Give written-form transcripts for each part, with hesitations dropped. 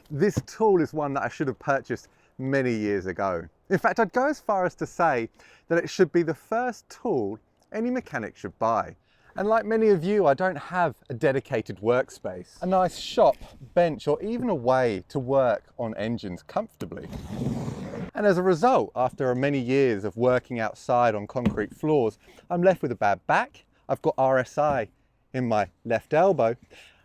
This tool is one that I should have purchased many years ago. In fact, I'd go as far as to say that it should be the first tool any mechanic should buy. And like many of you, I don't have a dedicated workspace, a nice shop, bench, or even a way to work on engines comfortably. And as a result, after many years of working outside on concrete floors, I'm left with a bad back, I've got RSI in my left elbow,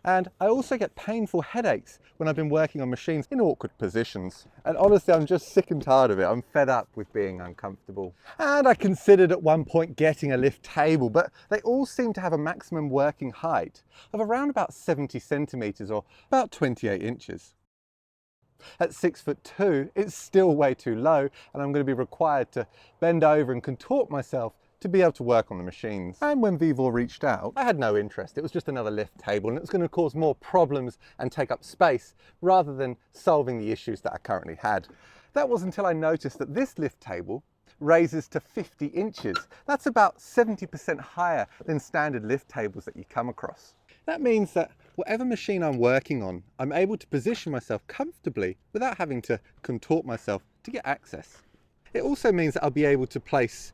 and I also get painful headaches when I've been working on machines in awkward positions. And honestly, I'm just sick and tired of it. I'm fed up with being uncomfortable. And I considered at one point getting a lift table, but they all seem to have a maximum working height of around about 70 centimeters or about 28 inches. At 6'2", it's still way too low, and I'm going to be required to bend over and contort myself to be able to work on the machines. And when VEVOR reached out, I had no interest. It was just another lift table, and it was going to cause more problems and take up space rather than solving the issues that I currently had. That was until I noticed that this lift table raises to 50 inches. That's about 70% higher than standard lift tables that you come across. That means that whatever machine I'm working on, I'm able to position myself comfortably without having to contort myself to get access. It also means that I'll be able to place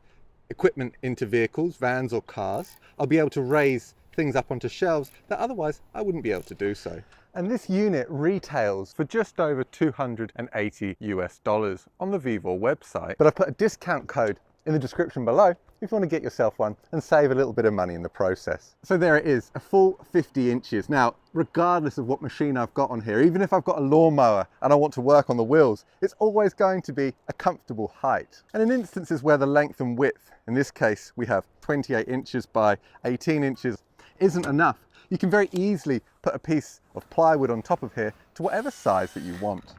equipment into vehicles, vans or cars. I'll be able to raise things up onto shelves that otherwise I wouldn't be able to do so. And this unit retails for just over $280 US on the VEVOR website. But I've put a discount code in the description below if you want to get yourself one and save a little bit of money in the process. So there it is, a full 50 inches. Now, regardless of what machine I've got on here, even if I've got a lawnmower and I want to work on the wheels, it's always going to be a comfortable height. And in instances where the length and width, in this case we have 28 inches by 18 inches, isn't enough, you can very easily put a piece of plywood on top of here to whatever size that you want.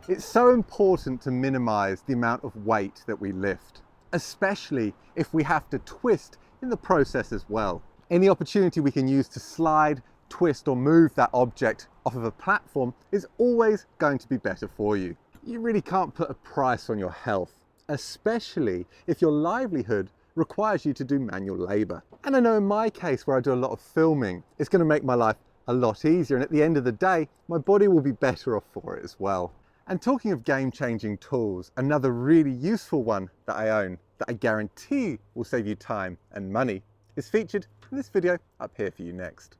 It's so important to minimize the amount of weight that we lift, especially if we have to twist in the process as well. Any opportunity we can use to slide, twist or move that object off of a platform is always going to be better for you. You really can't put a price on your health, especially if your livelihood requires you to do manual labor. And I know in my case, where I do a lot of filming, it's going to make my life a lot easier, and at the end of the day, my body will be better off for it as well. And talking of game-changing tools, another really useful one that I own that I guarantee will save you time and money is featured in this video up here for you next.